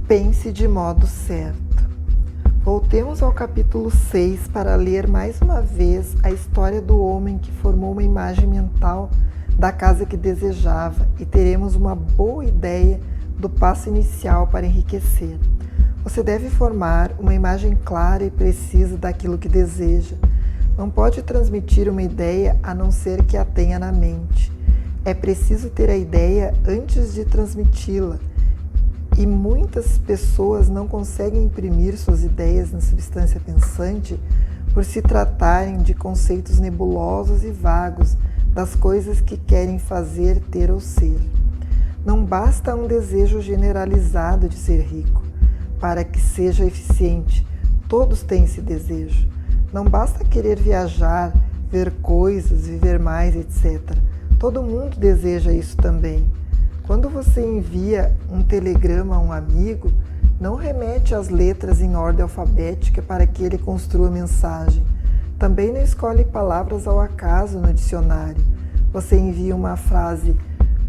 Pense de modo certo. Voltemos ao capítulo 6 para ler mais uma vez a história do homem que formou uma imagem mental da casa que desejava e teremos uma boa ideia do passo inicial para enriquecer. Você deve formar uma imagem clara e precisa daquilo que deseja. Não pode transmitir uma ideia a não ser que a tenha na mente. É preciso ter a ideia antes de transmiti-la. E muitas pessoas não conseguem imprimir suas ideias na substância pensante por se tratarem de conceitos nebulosos e vagos das coisas que querem fazer, ter ou ser. Não basta um desejo generalizado de ser rico para que seja eficiente. Todos têm esse desejo. Não basta querer viajar, ver coisas, viver mais, etc. Todo mundo deseja isso também. Quando você envia um telegrama a um amigo, não remete as letras em ordem alfabética para que ele construa a mensagem. Também não escolhe palavras ao acaso no dicionário. Você envia uma frase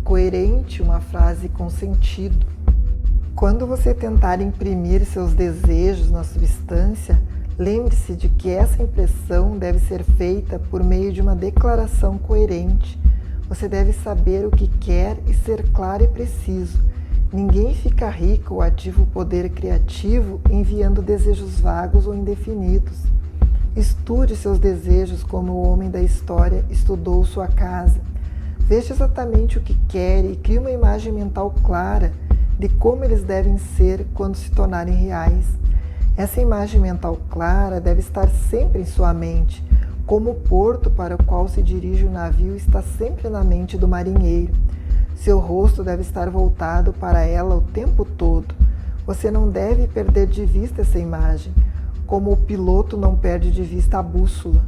coerente, uma frase com sentido. Quando você tentar imprimir seus desejos na substância, lembre-se de que essa impressão deve ser feita por meio de uma declaração coerente. Você deve saber o que quer e ser claro e preciso. Ninguém fica rico ou ativa o poder criativo enviando desejos vagos ou indefinidos. Estude seus desejos como o homem da história estudou sua casa. Veja exatamente o que quer e crie uma imagem mental clara de como eles devem ser quando se tornarem reais. Essa imagem mental clara deve estar sempre em sua mente, como o porto para o qual se dirige o navio está sempre na mente do marinheiro. Seu rosto deve estar voltado para ela o tempo todo. Você não deve perder de vista essa imagem, como o piloto não perde de vista a bússola.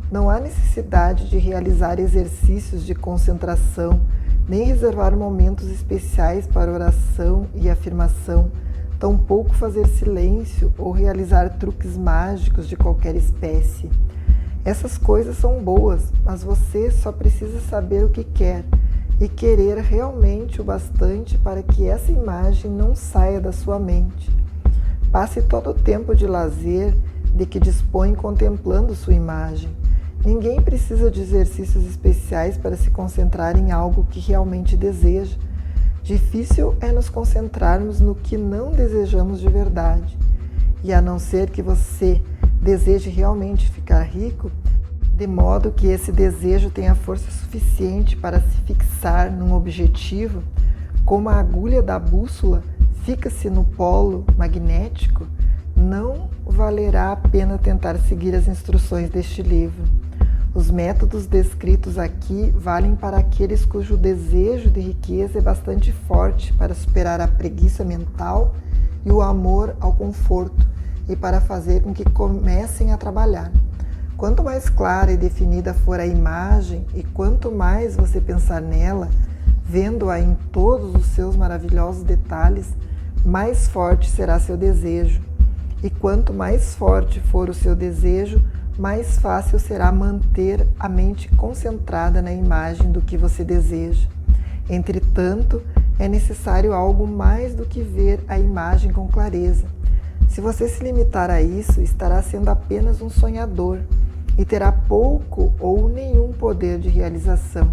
Não há necessidade de realizar exercícios de concentração, nem reservar momentos especiais para oração e afirmação, tampouco fazer silêncio ou realizar truques mágicos de qualquer espécie. Essas coisas são boas, mas você só precisa saber o que quer e querer realmente o bastante para que essa imagem não saia da sua mente. Passe todo o tempo de lazer de que dispõe contemplando sua imagem. Ninguém precisa de exercícios especiais para se concentrar em algo que realmente deseja. Difícil é nos concentrarmos no que não desejamos de verdade. E a não ser que você deseje realmente ficar rico, de modo que esse desejo tenha força suficiente para se fixar num objetivo, como a agulha da bússola fica-se no polo magnético, não valerá a pena tentar seguir as instruções deste livro. Os métodos descritos aqui valem para aqueles cujo desejo de riqueza é bastante forte para superar a preguiça mental e o amor ao conforto, e para fazer com que comecem a trabalhar. Quanto mais clara e definida for a imagem e quanto mais você pensar nela, vendo-a em todos os seus maravilhosos detalhes, mais forte será seu desejo. E quanto mais forte for o seu desejo, mais fácil será manter a mente concentrada na imagem do que você deseja. Entretanto, é necessário algo mais do que ver a imagem com clareza. Se você se limitar a isso, estará sendo apenas um sonhador e terá pouco ou nenhum poder de realização.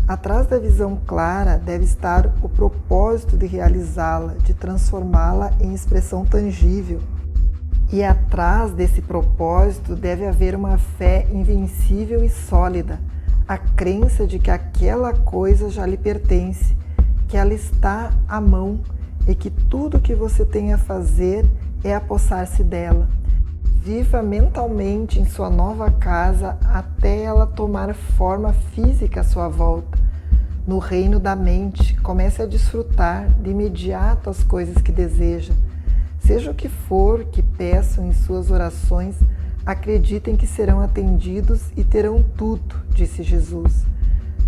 Atrás da visão clara deve estar o propósito de realizá-la, de transformá-la em expressão tangível. E atrás desse propósito deve haver uma fé invencível e sólida, a crença de que aquela coisa já lhe pertence, que ela está à mão e que tudo que você tem a fazer é apossar-se dela. Viva mentalmente em sua nova casa até ela tomar forma física à sua volta. No reino da mente, comece a desfrutar de imediato as coisas que deseja. Seja o que for que peçam em suas orações, acreditem que serão atendidos e terão tudo, disse Jesus.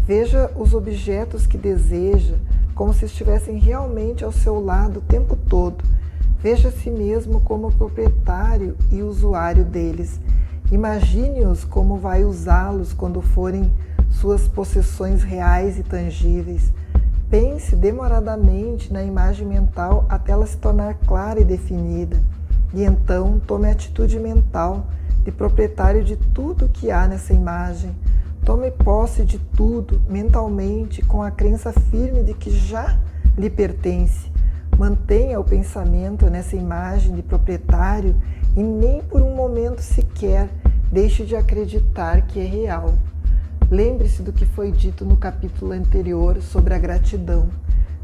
Veja os objetos que deseja como se estivessem realmente ao seu lado o tempo todo. Veja a si mesmo como proprietário e usuário deles. Imagine-os como vai usá-los quando forem suas possessões reais e tangíveis. Pense demoradamente na imagem mental até ela se tornar clara e definida, e então tome a atitude mental de proprietário de tudo que há nessa imagem. Tome posse de tudo mentalmente com a crença firme de que já lhe pertence. Mantenha o pensamento nessa imagem de proprietário e nem por um momento sequer deixe de acreditar que é real. Lembre-se do que foi dito no capítulo anterior sobre a gratidão.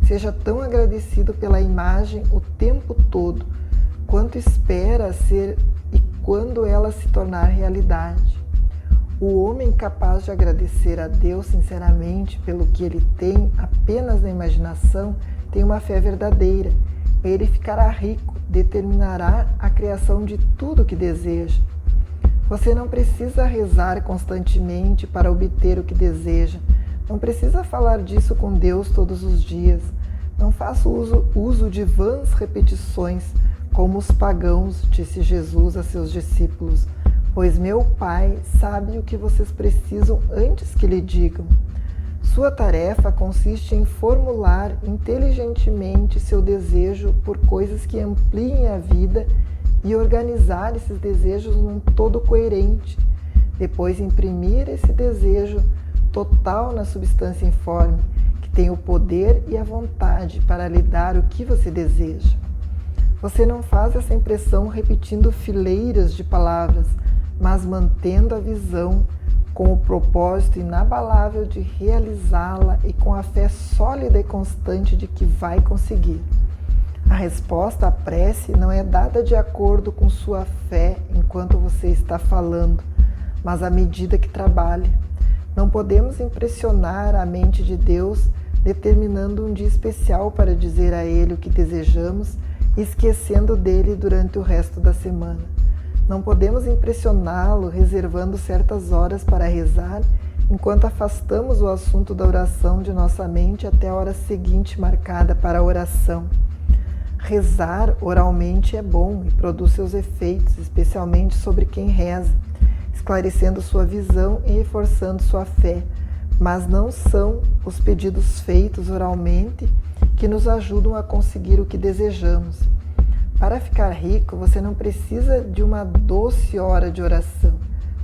Seja tão agradecido pela imagem o tempo todo, quanto espera ser e quando ela se tornar realidade. O homem capaz de agradecer a Deus sinceramente pelo que ele tem apenas na imaginação tem uma fé verdadeira. Ele ficará rico, determinará a criação de tudo o que deseja. Você não precisa rezar constantemente para obter o que deseja. Não precisa falar disso com Deus todos os dias. Não faça uso de vãs repetições, como os pagãos, disse Jesus a seus discípulos, pois meu Pai sabe o que vocês precisam antes que lhe digam. Sua tarefa consiste em formular inteligentemente seu desejo por coisas que ampliem a vida e organizar esses desejos num todo coerente. Depois imprimir esse desejo total na substância informe, que tem o poder e a vontade para lhe dar o que você deseja. Você não faz essa impressão repetindo fileiras de palavras, mas mantendo a visão com o propósito inabalável de realizá-la e com a fé sólida e constante de que vai conseguir. A resposta à prece não é dada de acordo com sua fé enquanto você está falando, mas à medida que trabalha. Não podemos impressionar a mente de Deus determinando um dia especial para dizer a Ele o que desejamos e esquecendo dele durante o resto da semana. Não podemos impressioná-lo reservando certas horas para rezar, enquanto afastamos o assunto da oração de nossa mente até a hora seguinte marcada para a oração. Rezar oralmente é bom e produz seus efeitos, especialmente sobre quem reza, esclarecendo sua visão e reforçando sua fé, mas não são os pedidos feitos oralmente que nos ajudam a conseguir o que desejamos. Para ficar rico, você não precisa de uma doce hora de oração.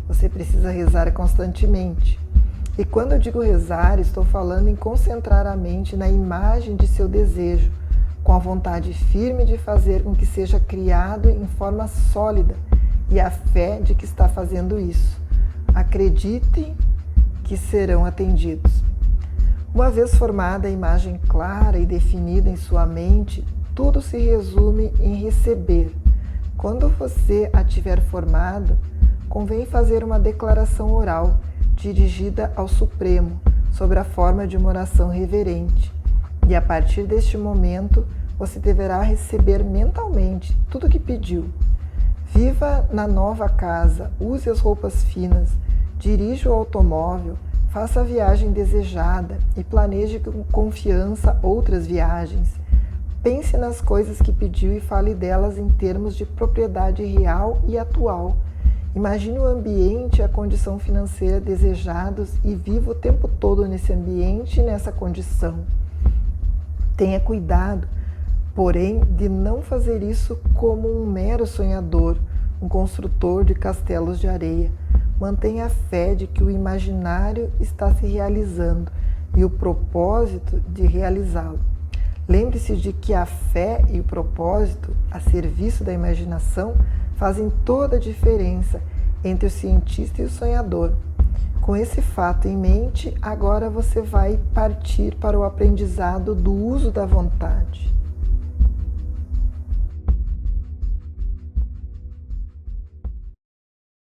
Você precisa rezar constantemente. E quando eu digo rezar, estou falando em concentrar a mente na imagem de seu desejo, com a vontade firme de fazer com que seja criado em forma sólida e a fé de que está fazendo isso. Acreditem que serão atendidos. Uma vez formada a imagem clara e definida em sua mente, tudo se resume em receber. Quando você a tiver formado, convém fazer uma declaração oral dirigida ao Supremo, sob a forma de uma oração reverente. E a partir deste momento, você deverá receber mentalmente tudo o que pediu. Viva na nova casa, use as roupas finas, dirija o automóvel, faça a viagem desejada e planeje com confiança outras viagens. Pense nas coisas que pediu e fale delas em termos de propriedade real e atual. Imagine o ambiente e a condição financeira desejados e viva o tempo todo nesse ambiente e nessa condição. Tenha cuidado, porém, de não fazer isso como um mero sonhador, um construtor de castelos de areia. Mantenha a fé de que o imaginário está se realizando e o propósito de realizá-lo. Lembre-se de que a fé e o propósito, a serviço da imaginação, fazem toda a diferença entre o cientista e o sonhador. Com esse fato em mente, agora você vai partir para o aprendizado do uso da vontade.